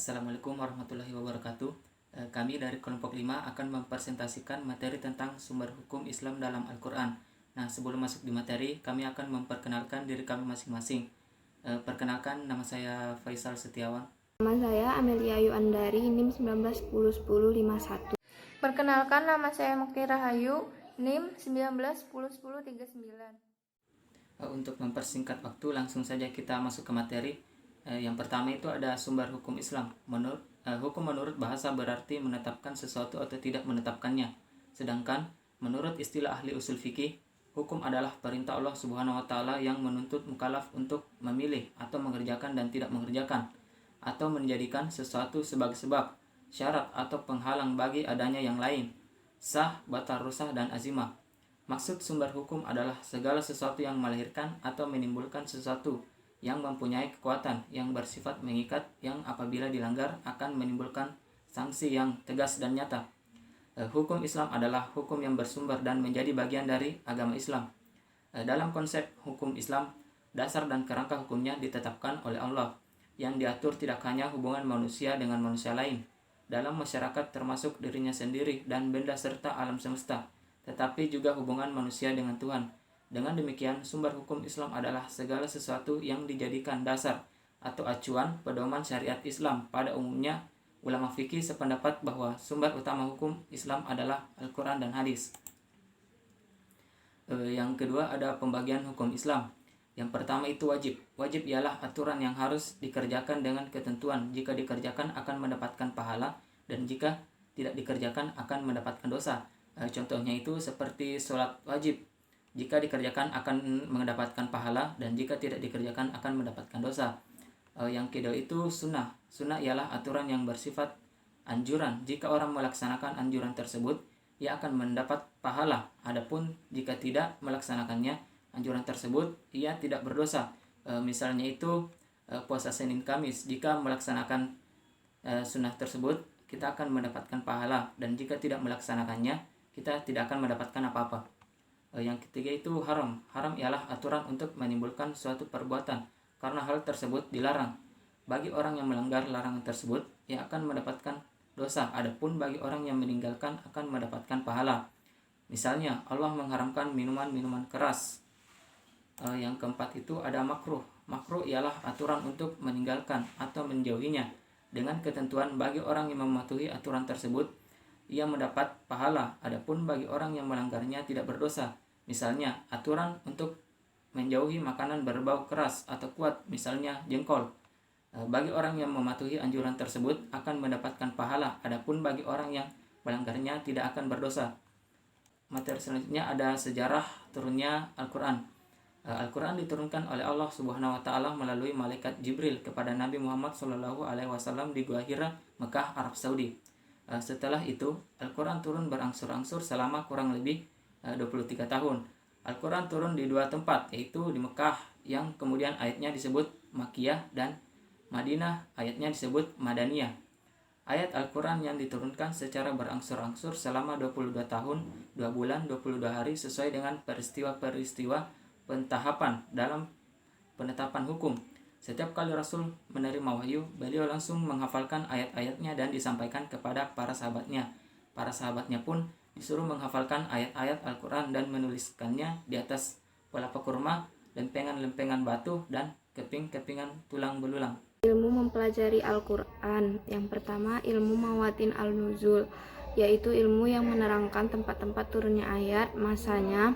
Assalamualaikum warahmatullahi wabarakatuh. Kami dari kelompok 5 akan mempresentasikan materi tentang sumber hukum Islam dalam Al-Quran. Nah, sebelum masuk di materi, kami akan memperkenalkan diri kami masing-masing. Perkenalkan, nama saya Faisal Setiawan. Nama saya Amelia Ayu Andari, NIM 19101051. Perkenalkan, nama saya Mukti Rahayu, NIM 19101039. Untuk mempersingkat waktu, langsung saja kita masuk ke materi. Yang pertama itu ada sumber hukum Islam. Hukum menurut bahasa berarti menetapkan sesuatu atau tidak menetapkannya. Sedangkan menurut istilah ahli usul fikih, hukum adalah perintah Allah Subhanahu wa taala yang menuntut mukallaf untuk memilih atau mengerjakan dan tidak mengerjakan, atau menjadikan sesuatu sebagai sebab, syarat atau penghalang bagi adanya yang lain, sah, batal, rusah, dan azimah. Maksud sumber hukum adalah segala sesuatu yang melahirkan atau menimbulkan sesuatu yang mempunyai kekuatan yang bersifat mengikat yang apabila dilanggar akan menimbulkan sanksi yang tegas dan nyata. Hukum Islam adalah hukum yang bersumber dan menjadi bagian dari agama Islam. Dalam konsep hukum Islam, dasar dan kerangka hukumnya ditetapkan oleh Allah, yang diatur tidak hanya hubungan manusia dengan manusia lain dalam masyarakat termasuk dirinya sendiri dan benda serta alam semesta, tetapi juga hubungan manusia dengan Tuhan. Dengan demikian, sumber hukum Islam adalah segala sesuatu yang dijadikan dasar atau acuan pedoman syariat Islam. Pada umumnya, ulama fikih sependapat bahwa sumber utama hukum Islam adalah Al-Quran dan hadis. Yang kedua ada pembagian hukum Islam. Yang pertama itu wajib. Wajib ialah aturan yang harus dikerjakan dengan ketentuan. Jika dikerjakan akan mendapatkan pahala, dan jika tidak dikerjakan akan mendapatkan dosa. Contohnya itu seperti sholat wajib. Jika dikerjakan akan mendapatkan pahala, dan jika tidak dikerjakan akan mendapatkan dosa. Yang kedua itu sunnah. Sunnah ialah aturan yang bersifat anjuran. Jika orang melaksanakan anjuran tersebut, ia akan mendapat pahala. Adapun jika tidak melaksanakannya, anjuran tersebut, ia tidak berdosa. Misalnya itu puasa Senin Kamis. Jika melaksanakan sunnah tersebut, kita akan mendapatkan pahala, dan jika tidak melaksanakannya, kita tidak akan mendapatkan apa-apa. Yang ketiga itu haram. Haram ialah aturan untuk menimbulkan suatu perbuatan karena hal tersebut dilarang. Bagi orang yang melanggar larangan tersebut, ia akan mendapatkan dosa. Adapun bagi orang yang meninggalkan akan mendapatkan pahala. Misalnya, Allah mengharamkan minuman-minuman keras. Yang keempat itu ada makruh. Makruh ialah aturan untuk meninggalkan atau menjauhinya dengan ketentuan bagi orang yang mematuhi aturan tersebut, ia mendapat pahala. Adapun bagi orang yang melanggarnya tidak berdosa. Misalnya, aturan untuk menjauhi makanan berbau keras atau kuat, misalnya jengkol. Bagi orang yang mematuhi anjuran tersebut akan mendapatkan pahala. Adapun bagi orang yang melanggarnya tidak akan berdosa. Materi selanjutnya ada sejarah turunnya Al-Quran. Al-Quran diturunkan oleh Allah Subhanahu wa taala melalui malaikat Jibril kepada Nabi Muhammad SAW di Gua Hira, Mekah, Arab Saudi. Setelah itu, Al-Quran turun berangsur-angsur selama kurang lebih 23 tahun. Al-Quran turun di dua tempat, yaitu di Mekah yang kemudian ayatnya disebut Makkiyah, dan Madinah ayatnya disebut Madaniyah. Ayat Al-Quran yang diturunkan secara berangsur-angsur selama 22 tahun, 2 bulan, 22 hari sesuai dengan peristiwa-peristiwa pentahapan dalam penetapan hukum. Setiap kali Rasul menerima wahyu, beliau langsung menghafalkan ayat-ayatnya dan disampaikan kepada para sahabatnya. Para sahabatnya pun disuruh menghafalkan ayat-ayat Al-Quran dan menuliskannya di atas pelapa kurma, lempengan-lempengan batu, dan keping-kepingan tulang belulang. Ilmu mempelajari Al-Quran. Yang pertama, ilmu mawatin al-nuzul, yaitu ilmu yang menerangkan tempat-tempat turunnya ayat, masanya,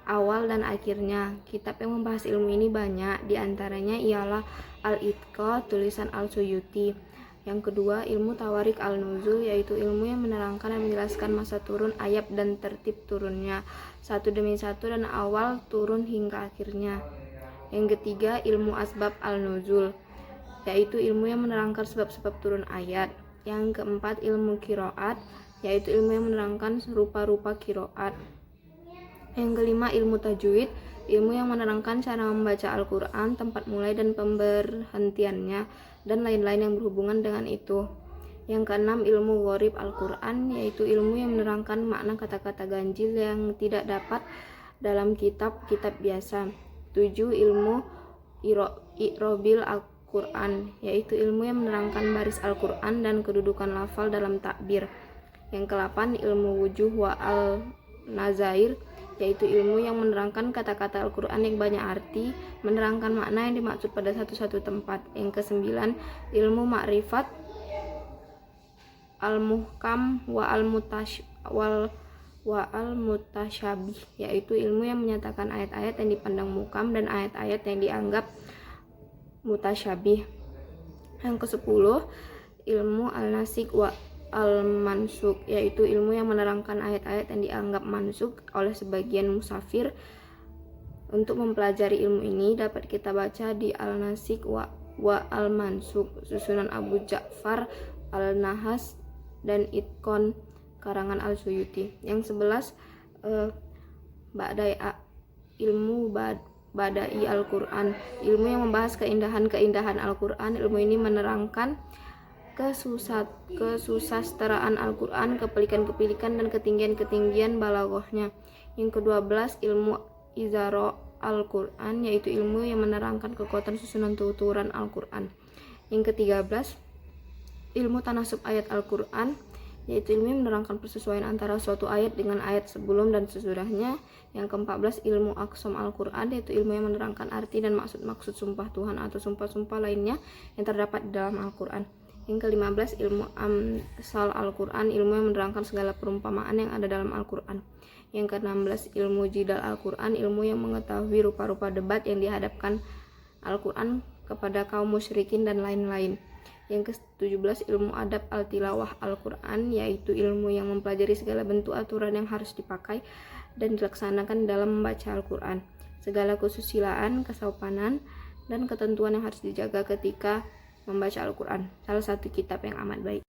awal dan akhirnya. Kitab yang membahas ilmu ini banyak, diantaranya ialah Al-Itqa, tulisan Al-Suyuti. Yang kedua, ilmu tawarik al-nuzul, yaitu ilmu yang menerangkan dan menjelaskan masa turun ayat dan tertib turunnya, satu demi satu dan awal turun hingga akhirnya. Yang ketiga, ilmu asbab al-nuzul, yaitu ilmu yang menerangkan sebab-sebab turun ayat. Yang keempat, ilmu kiroat, yaitu ilmu yang menerangkan rupa-rupa kiroat. Yang kelima, ilmu tajwid, ilmu yang menerangkan cara membaca Al-Quran, tempat mulai dan pemberhentiannya, dan lain-lain yang berhubungan dengan itu. Yang keenam, ilmu gharib Al-Quran, yaitu ilmu yang menerangkan makna kata-kata ganjil yang tidak dapat dalam kitab-kitab biasa. 7. Ilmu i'robil Quran, yaitu ilmu yang menerangkan baris Al-Quran dan kedudukan lafal dalam takbir. Yang ke-8, ilmu wujuh wa al-nazair, yaitu ilmu yang menerangkan kata-kata Al-Quran yang banyak arti, menerangkan makna yang dimaksud pada satu-satu tempat. Yang ke-9, ilmu ma'rifat al-muhkam wa al-mutasyabih, yaitu ilmu yang menyatakan ayat-ayat yang dipandang muhkam dan ayat-ayat yang dianggap mutasyabih. Yang ke-10, ilmu al-nasik wa al-mansuk, yaitu ilmu yang menerangkan ayat-ayat yang dianggap mansuk oleh sebagian musafir. Untuk mempelajari ilmu ini dapat kita baca di al-nasik wa al-mansuk susunan Abu Ja'far al-Nahas dan Itqon karangan al-Suyuti. Yang 11, ilmu Badai Al-Quran, ilmu yang membahas keindahan-keindahan Al-Quran. Ilmu ini menerangkan kesusasteraan Al-Quran, kepelikan-kepelikan dan ketinggian-ketinggian balaghahnya. Yang ke-12, ilmu Izaro Al-Quran, yaitu ilmu yang menerangkan kekuatan susunan tuturan Al-Quran. Yang ke-13, ilmu tanasub ayat Al-Quran, yaitu ilmu yang menerangkan persesuaian antara suatu ayat dengan ayat sebelum dan sesudahnya. Yang ke-14, ilmu aqsam Al-Quran, yaitu ilmu yang menerangkan arti dan maksud-maksud sumpah Tuhan atau sumpah-sumpah lainnya yang terdapat di dalam Al-Quran. Yang ke-15, ilmu amsal Al-Quran, ilmu yang menerangkan segala perumpamaan yang ada dalam Al-Quran. Yang ke-16, ilmu jidal Al-Quran, ilmu yang mengetahui rupa-rupa debat yang dihadapkan Al-Quran kepada kaum musyrikin dan lain-lain. Yang ke-17, ilmu adab al-tilawah Al-Quran, yaitu ilmu yang mempelajari segala bentuk aturan yang harus dipakai dan dilaksanakan dalam membaca Al-Quran, segala kesusilaan, kesopanan, dan ketentuan yang harus dijaga ketika membaca Al-Quran. Salah satu kitab yang amat baik.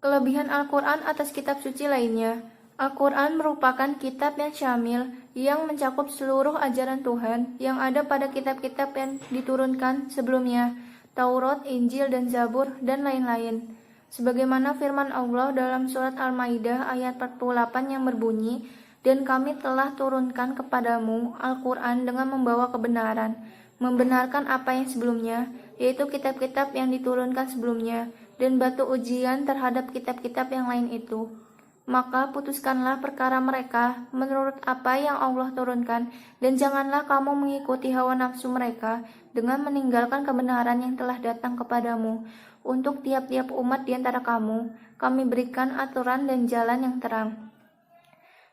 Kelebihan Al-Quran atas kitab suci lainnya. Al-Quran merupakan kitab yang syamil, yang mencakup seluruh ajaran Tuhan yang ada pada kitab-kitab yang diturunkan sebelumnya, Taurat, Injil, dan Zabur, dan lain-lain. Sebagaimana firman Allah dalam surat Al-Maidah ayat 48 yang berbunyi, "Dan kami telah turunkan kepadamu Al-Quran dengan membawa kebenaran, membenarkan apa yang sebelumnya, yaitu kitab-kitab yang diturunkan sebelumnya, dan batu ujian terhadap kitab-kitab yang lain itu. Maka putuskanlah perkara mereka menurut apa yang Allah turunkan, dan janganlah kamu mengikuti hawa nafsu mereka dengan meninggalkan kebenaran yang telah datang kepadamu. Untuk tiap-tiap umat di antara kamu, kami berikan aturan dan jalan yang terang."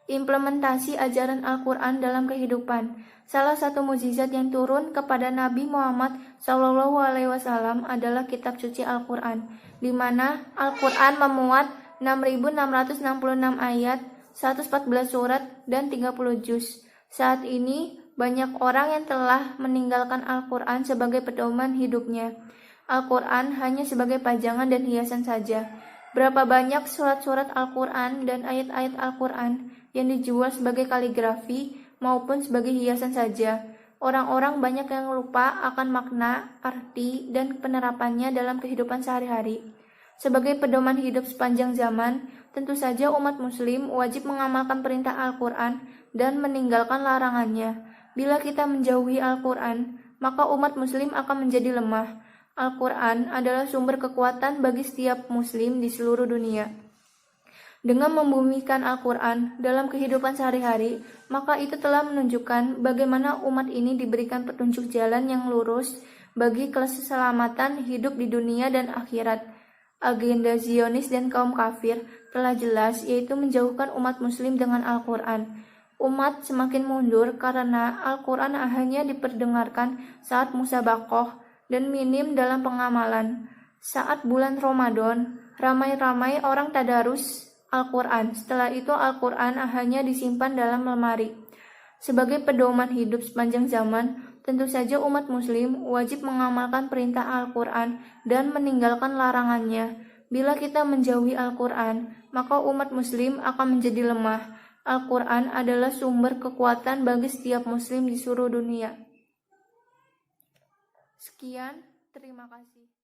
Implementasi ajaran Al-Quran dalam kehidupan. Salah satu mukjizat yang turun kepada Nabi Muhammad SAW adalah kitab suci Al-Quran, di mana Al-Quran memuat 6.666 ayat, 114 surat, dan 30 juz. Saat ini, banyak orang yang telah meninggalkan Al-Quran sebagai pedoman hidupnya. Al-Quran hanya sebagai pajangan dan hiasan saja. Berapa banyak surat-surat Al-Quran dan ayat-ayat Al-Quran yang dijual sebagai kaligrafi maupun sebagai hiasan saja. Orang-orang banyak yang lupa akan makna, arti, dan penerapannya dalam kehidupan sehari-hari. Sebagai pedoman hidup sepanjang zaman, tentu saja umat muslim wajib mengamalkan perintah Al-Quran dan meninggalkan larangannya. Bila kita menjauhi Al-Quran, maka umat muslim akan menjadi lemah. Al-Quran adalah sumber kekuatan bagi setiap muslim di seluruh dunia. Dengan membumikan Al-Quran dalam kehidupan sehari-hari, maka itu telah menunjukkan bagaimana umat ini diberikan petunjuk jalan yang lurus bagi keselamatan hidup di dunia dan akhirat. Agenda Zionis dan kaum kafir telah jelas, yaitu menjauhkan umat muslim dengan Al-Quran. Umat semakin mundur karena Al-Quran hanya diperdengarkan saat musabaqah dan minim dalam pengamalan. Saat bulan Ramadan, ramai-ramai orang tadarus Al-Quran. Setelah itu Al-Quran hanya disimpan dalam lemari. Sebagai pedoman hidup sepanjang zaman, tentu saja umat muslim wajib mengamalkan perintah Al-Quran dan meninggalkan larangannya. Bila kita menjauhi Al-Quran, maka umat muslim akan menjadi lemah. Al-Quran adalah sumber kekuatan bagi setiap muslim di seluruh dunia. Sekian, terima kasih.